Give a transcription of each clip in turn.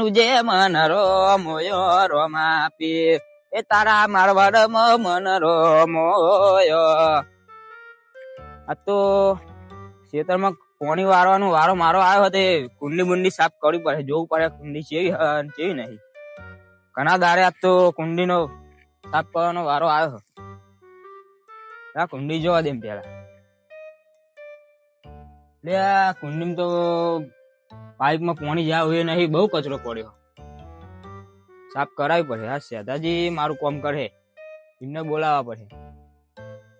મારું જે મન રોમોયો રોમાપી એ તારા મારવાડમાં મન રોમોયો. આ તો ખેતરમાં પોણી વારવાનો વારો મારો આવ્યો હતો. કુંડલી બુંડી સાફ કરવી પડે, જોવું પડે કુંડી કેવી કેવી નહીં. ઘણા દાડે આજ તો કુંડીનો સાફ કરવાનો વારો આવ્યો. આ કુંડી જોવા દે પેલા. આ કુંડીમાં તો પાઇપમાં પાણી જાવ એ નહીં, બહુ કચરો પડ્યો. સાફ કરાવી પડે. હા શેતાજી મારું કામ કરે, એમને બોલાવવા પડે.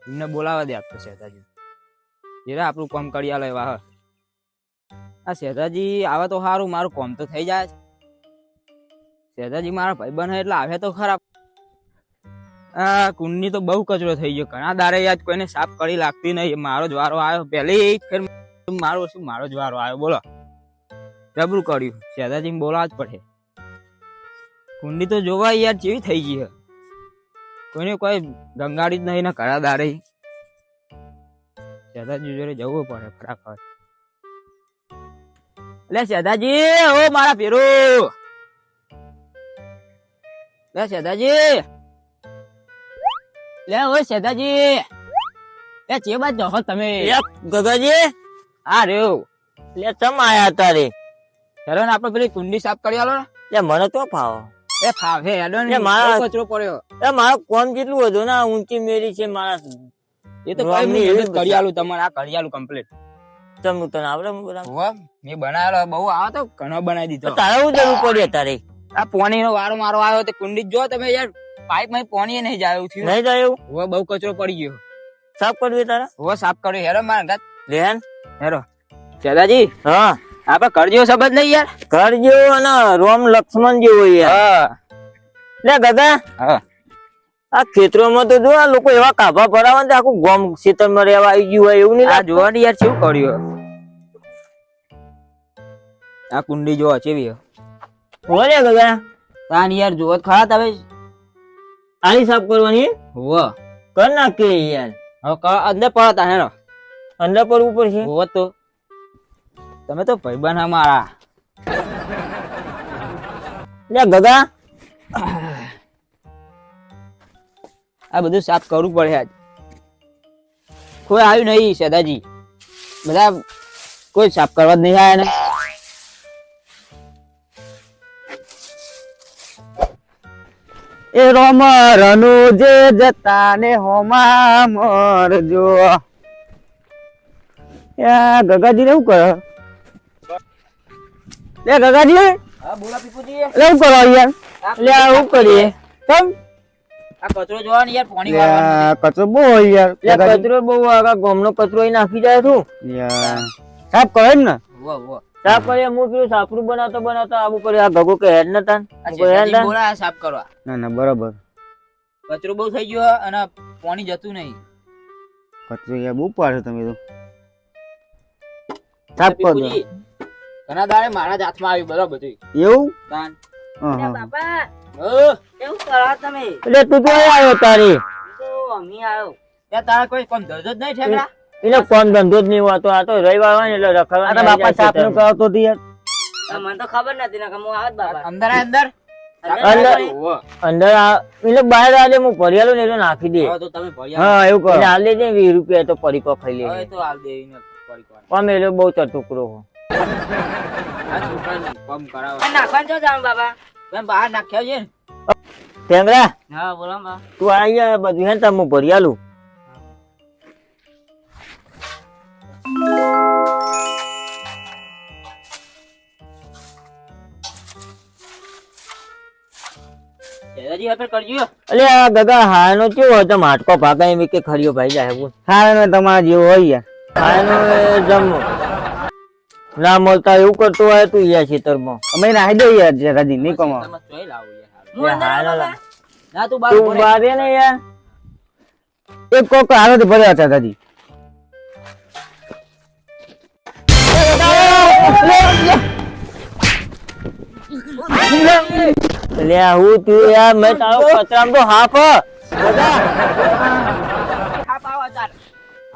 એમને બોલાવવા દે આપતો શેતાજી, જરા આપણું કામ કરી આલે. વાહ આ શેતાજી આવે તો સારું, મારું કામ તો થઈ જાય. શેતાજી મારા ભાઈબંધ એટલે આવે તો ખરાબ. આ કુંડની તો બહુ કચરો થઈ ગયો. ઘણા દાડે યાદ કોઈને સાફ કરી લાગતી નહીં. મારો જ વારો આવ્યો પહેલી ફેર. મારો જ વારો આવ્યો. બોલો જબરું કર્યું. શેતાજી બોલાવા જ પડે. કુંડી તો જોવા યાર જેવી થઈ ગઈ છે. કોઈને કોઈ ગંગાડી જ નહીં ને ઘણા દાડે. શેતાજી જોડે જવું પડે ફટાફટ. લે શેતાજી, ઓ મારા પેરો. લે શેતાજી, લે ઓ શેતાજી. લે ચે બાદ જહો તમે? ગગાજી આ રેવ. લે ચમ આયા તારે? ચલો ને આપડે પેલી કુંડી સાફ કરી આલો ને. લે મને તો ફાવો. એ ફાવે હેડો ને. મારા કચરો પડ્યો. એ મારો કોમ કેટલું હતું ને, ઊંચી મેરી છે મારા. એ તો કઈ નહીં, કરી આલું તમારે. આ કરી આલું કમ્પ્લીટ. ચમ તને આવડે? મેં બનાવેલો બહુ આવે તો ઘણો બનાવી દીધો. તારે શું જરૂર પડી તારે? આ પાણી નો વારો મારો આવ્યો તો કુંડી જો તમે યાર, પાઇપ માં પાણી નહીં જાય એવું થયું. નહીં જાય એવું? હવે બહુ કચરો પડી ગયો. સાફ કરવી તારા? હવે સાફ કર્યો. હેરો મારા લેન હેરો. શેતાજી હા આપડે કરજો સંબંધ નહીં યાર. ઘર જેવો અને રોમ લક્ષ્મણ જેવો યાર. લે ગગા, હા આ ખેતરોમાં તો જો આ લોકો એવા કાભા ભરાવા ને આખું ગોમ ખેતરમાં રહેવા આવી ગયું હોય એવું નહીં. આ જોવાની યાર શું કર્યું. આ કુંડી જોવા કેવી હોય ને ગગા? તાન યાર જોત ખરા તમે. આની સાફ કરવાની હોવ કર નાખે યાર. હવે અંદર પડતા હેરો. અંદર પડવું પડશે. હોવ તો તમે તો ભાઈબંધ અમારા. લે ગગા, આ બધું સાફ કરવું પડે. આજ કોઈ આવ્યું નહીં શેતાજી. બધા કોઈ સાફ કરવા જ નહીં આવ્યા ને. એ રોમરનું જે જતા ને હોમા મરજો. ગગાજી ને શું કરો? લે ગગાજી, હા બોલા પીપુજી. શું કરો યાર? લે શું કરીએ? કેમ આ કચરો જોવાની યાર, પાણી વાળવાનું. કચરો બહુ હોય યાર. કચરો બહુ આગા ગોમનો કચરો અહીં નાખી જાય તું યાર. સાફ કરે ને? વાહ વાહ સાફ કરીએ. હું પેલું સાપરું બનાવતા આવું કરે. આ ગગો કે હેડ નતા બોલા સાફ કરવા. ના ના બરાબર. કચરો બહુ થઈ ગયો અને પાણી જતું નહીં. કચરો યાર બહુ પાડે તમે તો. સાફ કરો. ઘણા દાડે મારા જ હાથમાં આવ્યું બરાબર બધું. એવું? તાન બાપા ઓ કેવું કરો તમે? એટલે તું તો આવ્યો તારી. તો અમી આવ્યો. ત્યાં તારા કોઈ કોમ ધંધો જ નહીં ઠેકડા. એને કોણ ધંધો જ નહીં હોતો. આ તો રવિવાર હોય ને એટલે રખડવા. બાપા સાફ નું કરતો હતી યાર. મને તો ખબર નથી ને કે હું આવત બાપા. અંદર આ અંદર અંદર એટલે બહાર આજે હું ભરિયાલો ને એટલે નાખી દે. તો તમે ભર્યા. હા એવું કરો. હાલ દેજે 20 રૂપિયા તો પડીકો ખાઈ લે. હવે તો હાલ દેઈને પડી કોણ. અમે એટલે બહુ ચટુકડો હો. આ છોકરાને કામ કરાવો. આ નાખવાનું છો જાણ બાપા? કેમ બહાર નાખ્યા છે ને? ટેંગરા હા બોલો બા. તું આવી જા બધું હે ને હું ભરિયાલું. શેતાજી હવે કરજો. અલે આ ગગા હાનો કેવો હતો? માટકો ભાગા એમ કે ખરીયો ભાઈ જાય. હાનો તમારા જેવો હોય યાર. હાનો જમ ના મળતા એવું કરતો હોય તું યાર ખેતરમાં. અમે નાહી દો યાર જગાજી નહીં કમા. તમે જોઈ લાવો યાર. હું અંદર આવું બાપા? ના તું બહાર તું બોલે. બારે ને યાર. એક કોક હાલો ભર્યા હતા દાદી. લે હું તું યાર મેં તારો કચરામાં તો હાફ. ખાપ આવા તાર.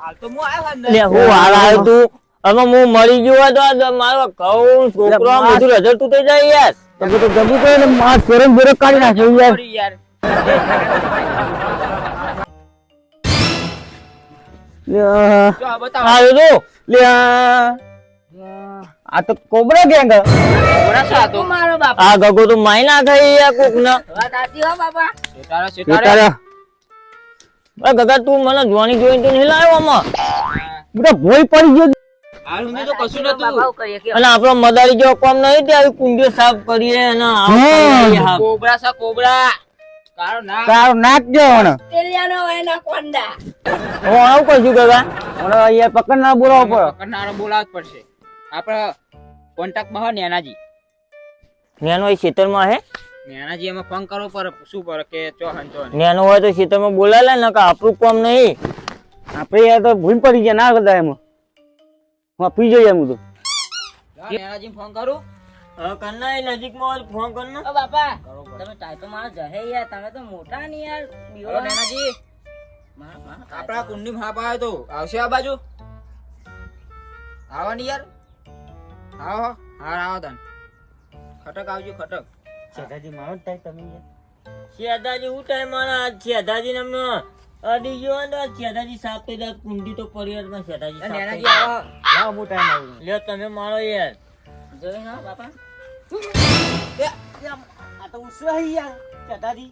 હાલ તો હું આવ્યો અંદર. લે હું હાલ આવ્યો તું. હવે હું મરી ગયો હોય તો મારો ઘઉં છોકરો બધું રજડતું થઈ જાય યાર. તમે તો જમી તો એને માર ફેરન ફેરન કાઢી નાખ્યો યાર. પડી યાર લ્યા. જો આ બતાવો આવ્યો તો લ્યા. આ તો કોબરા ગેંગ. કોના સા તો તું મારો બાપા આ ગગો તો માઈ નાખે યાર કોક ના. વાત સાચી હો બાપા સેતારા ગગા તું મને જોવાની જોઈને તો નહીં લાવ્યો આમાં. બેટા ભોય પડી ગયો. હાલ હું તો કશું નતું બાપા હું કરીએ કે અને આપણો મદારી જેવો કામ નહીં તે આવી કુંડીઓ સાફ કરીએ અને આવું કરીએ હાફ. કોબરા સા કોબરા કારો ના તારું નાક જો હણ. તેલિયાનો એના કોંડા હું આવું કશું ગગા. મને અહીંયા પકડ ના બોલાવો પડે. પકડનારો બોલાવ જ પડશે આપડે કોન્ટેક્ટ માં હોય નેનાજી નેનો એ ખેતરમાં હે. નેનાજી એમાં ફોન કરવો પડે શું પડે કે ચો હંચો નેનો હોય તો ખેતરમાં બોલાય લે ને કે આપણું કામ નહીં. આપણે યાર તો ભૂલ પડી ગયા ના કરતા એમાં. હું પી જઈએ હું તો. નેનાજી ફોન કરું કરના એ નજીકમાં ફોન કરના. ઓ બાપા તમે ટાઈ તો મારો જહે યાર તમે તો મોટા ની યાર હલો નેનાજી આપડા કુંડી માં આવ્યો તો આવશે આ બાજુ આવો ને યાર આવો હાર આવો તન ખટક આવજો ખટક શેઠાજી મારો ટાઈમ તમે યાર. શેઠાજી હું ટાઈમ મારા આજ શેઠાજી ને અમને અડી ગયો ને શેઠાજી સાફ થઈ જાય કુંડી તો પરિવારમાં શેઠાજી સાફ થઈ નેનાજી જાય. આવો લાવ હું ટાઈમ આવું. લ્યો તમે મારો યાર. જોઈ ના બાપા આ તો ઉસરા હી યાર શેઠાજી.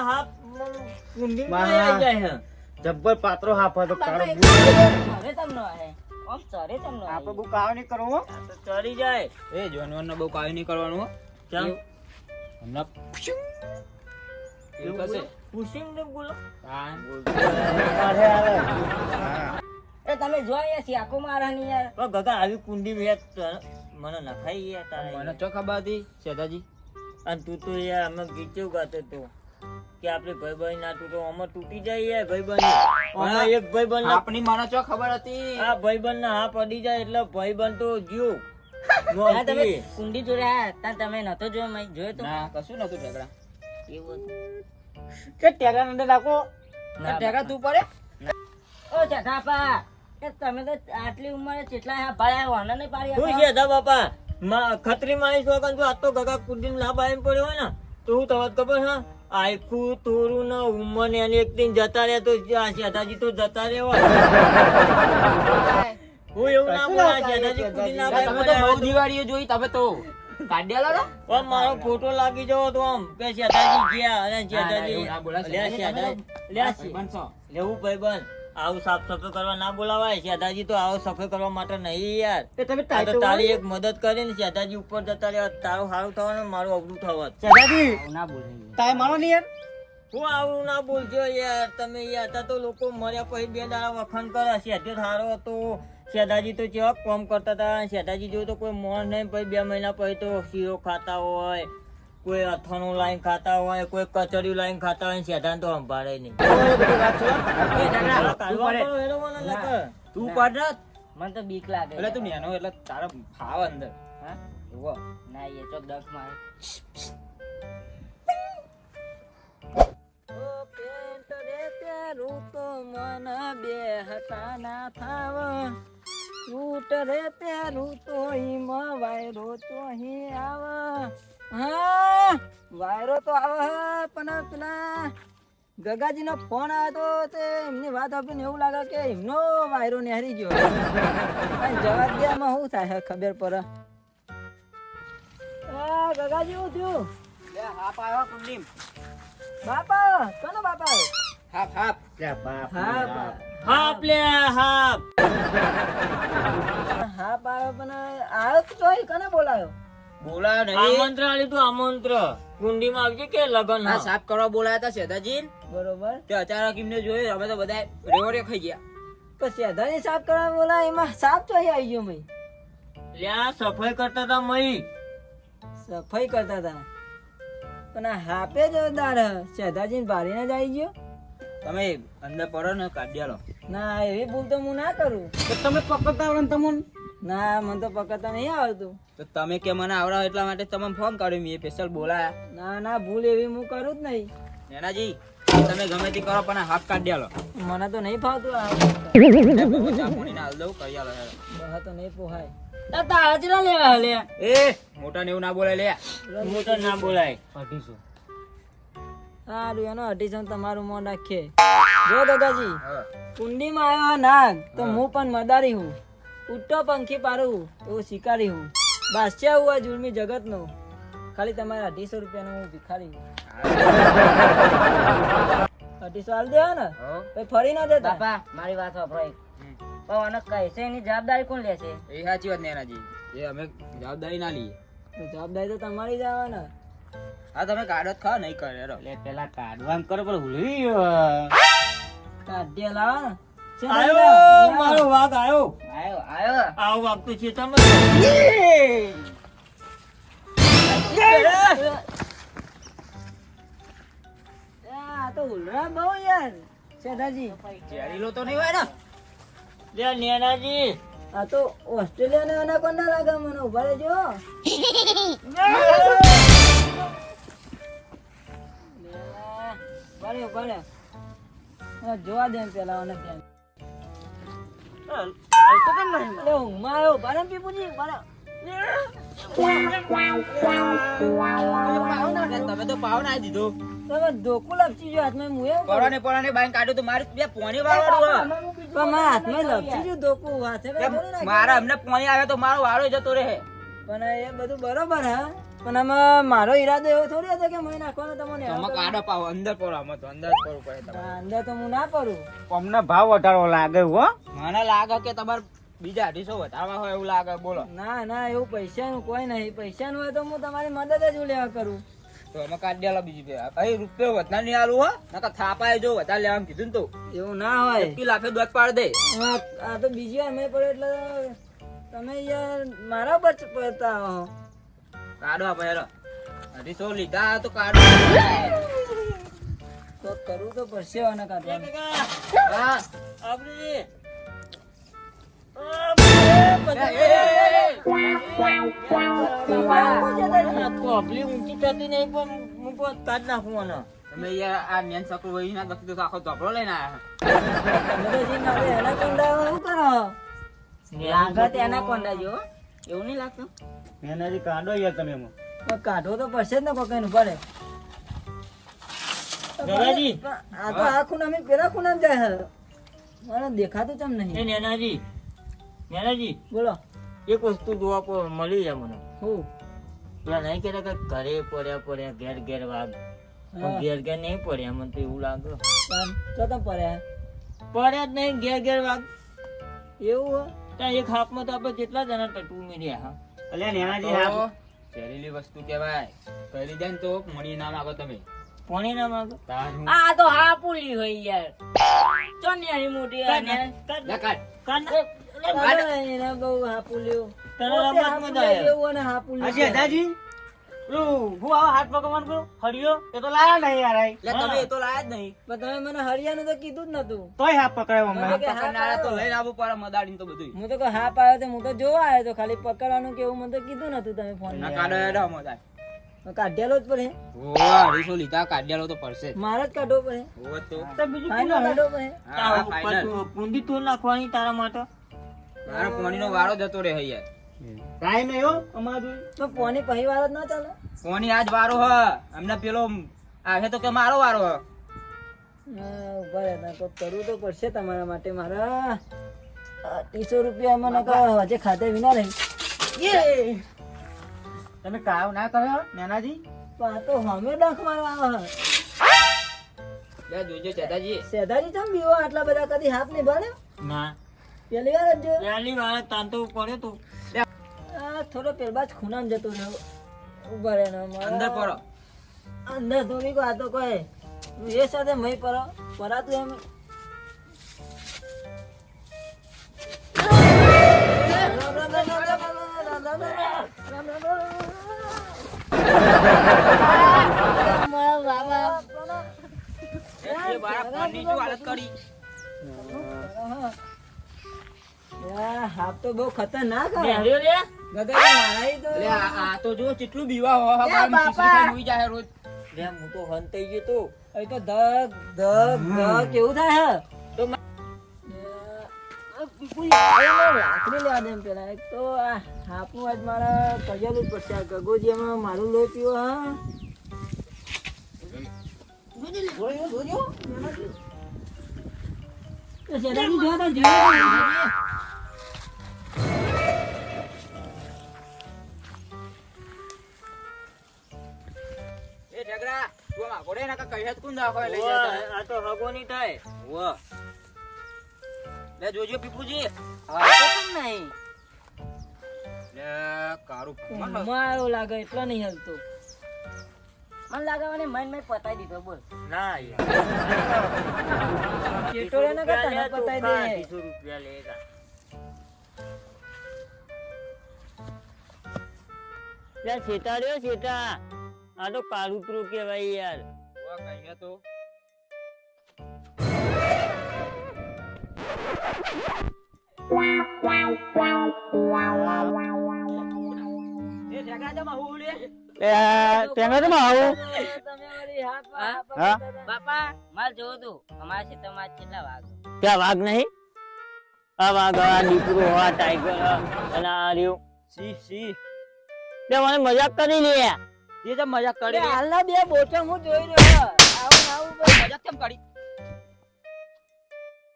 હાફ કુંડી માં આવી જાય હે. જબ્બર પાત્રો હાફ હતો કાળો. હવે તમને આહે ઓમ સરે તમને આપણે બહુ કાવ નહીં કરવો હો. તો ચડી જાય. એ જોનવર ને બહુ કાઈ નહીં કરવાનું હો કેમ? હમણાં એવું થશે પુશિંગ ને બોલો. હા એ તમે જોઈ છે આખો મારાની યાર ઓ ગગા આવી કુંડી મેં મને નખાઈ યાર તારે. મને ચો ખબર હતી શેઠાજી અને તું તો યાર અમે ગીત કેવું ગાતો તો કે આપણે ભાઈ ના તૂટો આમાં તૂટી જાય યાર ભાઈબંધ. આમાં એક ભાઈબંધ આપણી મને ચો ખબર હતી આ ભાઈબંધ ના હા પડી જાય એટલે ભાઈબંધ તો જીવ. હા, તમે કુંડી જોડ્યા તા તમે નતો જોયો મેં જોયો તો ના કશું નતું ઢગડા એવું હતું કે ટેગા નંદે નાખો. ઢગા તું પડે ઓ ચટાપા એ તમે તો આટલી ઉંમરે કેટલા હા ભાઈ વાના નહીં પાડી તું છે દા બાપા ખતરી મારી શોકન જો આ તો ગગા કુંડી ના બાઈ પડ્યો હોય ને તો હું તમને ખબર હા આખું તોરું ને ઉંમર ને એની એક દિન જતા રહે તો આ શેઠાજી તો જતા રહે હોય. હું એવું ના બોલા શેઠાજી કુંડી ના બાઈ તમે તો પડ્યા બહુ દિવાળીઓ જોઈ તમે તો કાઢ્યા લો આમ મારો ફોટો લાગી જવો તો આમ કે શેઠાજી ગયા અને શેઠાજી ના બોલાય લે શેઠાજી લે બનશો લેવું ભાઈબંધ આવું સાફ સફાઈ કરવા ના બોલાવાય. શેઠાજી તો આવું સફાઈ કરવા માટે નહીં યાર. આ તો તારી એક મદદ કરીને શેઠાજી ઉપર જતા રહ્યા તારું સારું થવાનું મારું અવરું થવાનું. શેઠાજી ના બોલે તાય માનો ને યાર હું આવું ના બોલજો યાર તમે યાર તા તો લોકો મર્યા પછી 2 દાડા વખાણ કરે શેઠે સારો હતો શેઠાજી તો કેવા કામ કરતા હતા શેઠાજી જેવું તો કોઈ મોણ નહીં પછી 2 મહિના પછી તો શીરો ખાતા હોય કોઈ અથાણું લાઈન ખાતા હોય કોઈ કચોરી લાઈન ખાતા હોય શેઠાને તો સંભાળે નહીં. તું પડ મને તો બીક લાગે એટલે તું નેનો એટલે તારા ફાવ અંદર હા એવો ના એ તો દખ મારે ઓ પેન્ટ રે પેરું તો મન બે હટા ના થાવ સૂટ રે પેરું તો હિમ વાયરો તો હી આવ હા વાયરો તો આવે પણ પેલા ગગાજી નો ફોન આવ્યો તો તે એમની વાત આપીને એવું લાગે કે એમનો વાયરો નેહરી ગયો જવાબ દેવામાં શું થાય ખબર પડે ગગાજી શું થયું હાપ આવ્યો કુંડીમ બાપા કોનો બાપા હાપ હાપ હાપ લે હાપ હા પાયો પણ આવ્યો તો કને બોલાયો બોલાયો નહીં આમંત્રણ આલ્યું તું આમંત્રણ કુંડીમાં આવજે કે લગન આ સાફ કરવા બોલાયા હતા શેઠાજી બરોબર તે અચાનક એમને જોયું અમે તો બધા રેવડે ખાઈ ગયા તો સેધાની સાફ કરવા બોલાય એમાં સાફ તો અહીં આવી ગયો મય લ્યા સફાઈ કરતા હતા મઈ સફાઈ કરતા હતા પણ આ હાપે જોરદાર સેધાજી ભારીને જ આવી ગયો તમે અંદર પડો ને કાઢ્યા લો ના એવી ભૂલ તો હું ના કરું તમે પકડતા આવડે ને તમને ના મને તો પકડતા નહીં આવડતું તો તમે કે મને આવડાવ એટલા માટે તમને ફોન કર્યો મેં સ્પેશિયલ બોલાયા ના ના ભૂલ એવી હું કરું જ નહીં નેનાજી તમે ગમે તે કરો પણ આ હાફ કાઢ્યા લો મને તો નહીં ફાવતું આ. પાણીને હાલ દો દઉં કરી આલો હેડો. બહા તો નહીં પોહાય તાતા હાજરા લેવા લે એ મોટા ને એવું ના બોલાય લે. મોટો ના બોલાય 250. સારું એનો 250 તમારું મોં નાખીએ જો દાદાજી હા. કુંડીમાં આવ્યો નાગ તો હું પણ મદારી હું ઉઠતો પંખી પારું એવું શિકારી હું બાદશાહ હું આ જુલમી જગતનો ખાલી તમારા 250 રૂપિયાનો હું ભિખારી હું 250 હાલ દેવા ને હો. પછી ફરી ના દેતા બાપા મારી વાત સાંભળો એક. પણ આને કહેશે એની જવાબદારી કોણ લેશે? એ સાચી વાત નેનાજી, એ અમે જવાબદારી ના લઈએ. તો જવાબદારી તો તમારી જ આવે ને હા તમે કાઢો જ ખા નહીં કરે હેડો. એટલે પેલા કાઢવાનું કરો પણ ભૂલી ગયો. કાઢ્યા લાવો ને છે ને આયો અહીંયા? મારો વાઘ આયો. આયો આયો આવો વાઘ તો છે તમે. આ તો ઉલરા બહુ યાર સેઠાજી ઝેરીલો તો નહીં હોય ને? લે નેનાજી આ તો ઓસ્ટ્રેલિયા ને એનાકોન્ડા લાગે મને ઉભા રહેજો ભલે જોવા દે પેલા ઓને ત્યાં લે ઊંઘમાં આવ્યો ભલે પીપુજી ભલે તમે તો પાવ ના દીધો. તમે ધોકું લપસી ગયો હાથમાં મુએ પરાને બાઈન કાઢ્યું તો મારે બે પોણી વાળવાનું હે. પણ મારા હાથમાં લપસી ગયું ધોકું હાથે કઈ થોડી નાખ્યું. મારા અમને પોણી આવે તો મારો વાળો જતો રહે. પણ એ બધું બરોબર હા પણ આમાં મારો ઈરાદો એવો થોડી હતો કે મેં નાખવાનો તમને તમે કાઢો પાવ અંદર પડો, અમે તો અંદર જ પડવું પડે તમારે. અંદર તો હું ના પડું અમને ભાવ વધારો લાગે હો. મને લાગે કે તમારે બીજા 250 વધારવા હોય એવું લાગે. બોલો ના ના એવું પૈસાનું કોઈ નહીં પૈસાનું હોય તો હું તમારી મદદ જ લેવા કરું તો અમે કાઢી દેલા બીજી બે. ભાઈ રૂપિયો વધારે નહીં આલું હો, નકર થાપાએ જો વધારે લેવાનું કીધું ને તો એવું ના હોય એટલી લાફે દોત પાડ દે. આ તો બીજી વાર મેં પડ્યો એટલે તમે યાર મારા પર પડતા હો કાઢો આપણે હેરો. 250 લીધા તો કાઢો. તો કરવું તો પડશે આને કાઢવાનું હા. આપણે પબ્લિક ઊંચી થતી નહીં પણ હું પણ કાઢ નાખું આને. તમે યાર આ મેન સકલ વહી ના દખી તો આખો ધોપડો લઈને આયા. તમે તો જી મારે એનાકોન્ડા શું કરો લાગે તો એનાકોન્ડા જેવો. એવું નહીં લાગતું? નેનાજી કાઢો યાર તમે એમાં. પણ કાઢવો તો પડશે જ ને કોઈ નું પડે દાદાજી. આ તો આ ખૂણામાં પેલા ખૂણામાં જાય છે મને દેખાતું ચમ એ નહીં નેનાજી નેનાજી બોલો એક વસ્તુ જોવા પર મળી જાય મને. હું પેલા નહીં કહેતા કે ઘરે પડ્યા ઘેર ઘેર વાઘ પણ ઘેર ઘેર નહીં પડ્યા મને તો એવું લાગે. તો તમે પડ્યા પડ્યા જ નહીં ઘેર ઘેર વાઘ. એવું હોય ત્યાં એક હાથમાં તો આપણે જેટલા જણા ટટુ મેળ્યા હા. અલ્યા નેનાજી તો ઝેરીલી વસ્તુ કહેવાય. કરી દે ને તો મણી ના માગો તમે. પાણી ના માંગો. તારું. આ તો હાપુલી હોય યાર. ચોનિયાની મોટી હોય ને. લે કાઢ. એને બહુ હાપુલ્યું તને પોતે રમત હાપુલ્યા મજા આવે. જેવું અને હાપુલ્યું હજી દાદાજી હું આવો હાથ પકડવાનું કરું હરિયો એ તો લાયા નહીં યાર આઈ. લે તમે એ તો લાયા જ નહીં. પણ તમે મને હરિયાનું તો કીધું જ નતું તોય હાથ પકડાયો મને અમને. કે હા પકડનારા તો પાડો. લઈને આવવું પડે મદાડીને તો બધું. હું તો હા પાયો તો હું તો જોવા આવ્યો તો ખાલી પકડવાનું કે એવું મને તો કીધું નતું તમે ફોન ના કાઢો હેડો મદાડ. કાઢેલો જ પડે ઓવા 250 લીધા કાઢ્યાલો તો પડશે જ. મારે જ કાઢવો પડે ઓવા તો. તો બીજું ફાઈનલ શું કાઢવો પડે હા, હા, final. કુંડી તો નાખવાની તારા માટે મારો પોણીનો વારો જતો રહે યાર. કાઈ નહીં હો અમારું. તો પોની પહેલી વાર જ ના ચાલે પોણી આજ વારો હ. અમને પેલો આવે તો કે મારો વારો હ. ઉભા રહેતા તો કરવું તો પડશે તમારા માટે મારા 200 રૂપિયા મને હજે ખાતે વિના રહી તમે કાવ ના કર્યો નેનાજી. પણ આ તો હમે ડંખ મારવા આવે લે જોજો ચેતાજી. સેધારી ચમ બીવો આટલા બધા કદી હાથ નહીં ભરે ના પેલી વાર જ જો પહેલી વાર તાંતો પડ્યો તો આ થોડો પેલબાજ ખૂણામાં જતો રહ્યો ઉભા રહે ને અંદર પડો. અંદર થોડી આ તો કોઈ એ સાથે મય પરાતું એમ એ બારા પોણી જો હાલત કરી. હાથ તો બહુ ખતરનાક હે. બેહ્યો લે. દાદાજી મારાય તો લે આ તો જો કેટલું બીવા હો એ બાપા. હોઈ જાય રોજ. લે હું તો હંતાઈ ગયો તો. અહીં તો ધક ધક ધક કેવું થાય હે તો પીપુડી લાકડી લેવા દે એમ પેલા. એક તો આ હાપનું આજ મારા કજેલું જ પડશે. આ ગગોજી એમાં મારું લોહી પીવો. હા એ શેતાજી જો તો જો. એ ઝઘડા તું આમ આગોડે ના કા કહે કોણ દાખો લઈ જતા આ તો હગો નહીં થાય. ઓ લે જોજો પીપુજી હવે તો કેમ નહીં લે કારું ઊંઘમાં આવ્યો લાગે એટલો નહીં હલતો. મને લાગવાની મન પતાઈ દીધો બોલ ના યાર ચેટો રે ના કરતા ના પતાઈ દે. 200 રૂપિયા લેગા. યાર શેઠા રહ્યો શેઠા, આ તો કાળુતરું કહેવાય યાર. ઓ કહે તો એ ઝઘડા જમા હું લે તેમાં તો આવું તમે વળી હાપ હા? હાપ હા? કરતા હતા. બાપા માર જોવું તું અમારા ખેતરમાં કેટલા વાઘ ત્યાં વાઘ નહીં? આ વાઘ, આ દીપડો, આ ટાઈગર અને આ રહ્યું. સી સી તે મને મજાક કરી લે. એ તો મજાક અરે કરી હાલના બે બોચા હું જોઈ રહ્યો. આવું ને આવું બસ. મજાક કેમ કરી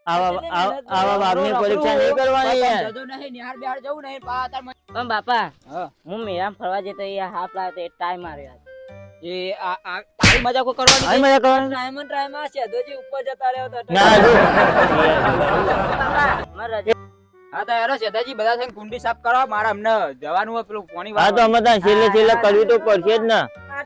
આવા વાઘની પરીક્ષા નહીં કરવાની યાર. જજો નહીં નિહાળ બિહાર જવું નહીં પા તાર પણ બાપા હા હું મેરામ ફરવા જતો એ હાફ લાવ્યો તો એ ટાઈમ માર્યો એ આવી મજાકો કરવાની આવી મજાક કરવાની? ટ્રાયમાં ટ્રાયમાં શેઠોજી ઉપર જતા રહ્યો હતા. ના જો. બાપા મારે રજા હા તો યાર શેતાજી બધા થઈને કુંડી સાફ કરવા મારા અમને જવાનું હોય પેલું પાણી હા તો અમે ત્યાં છેલ્લે છેલ્લે કરવી તો પડશે જ ને. આ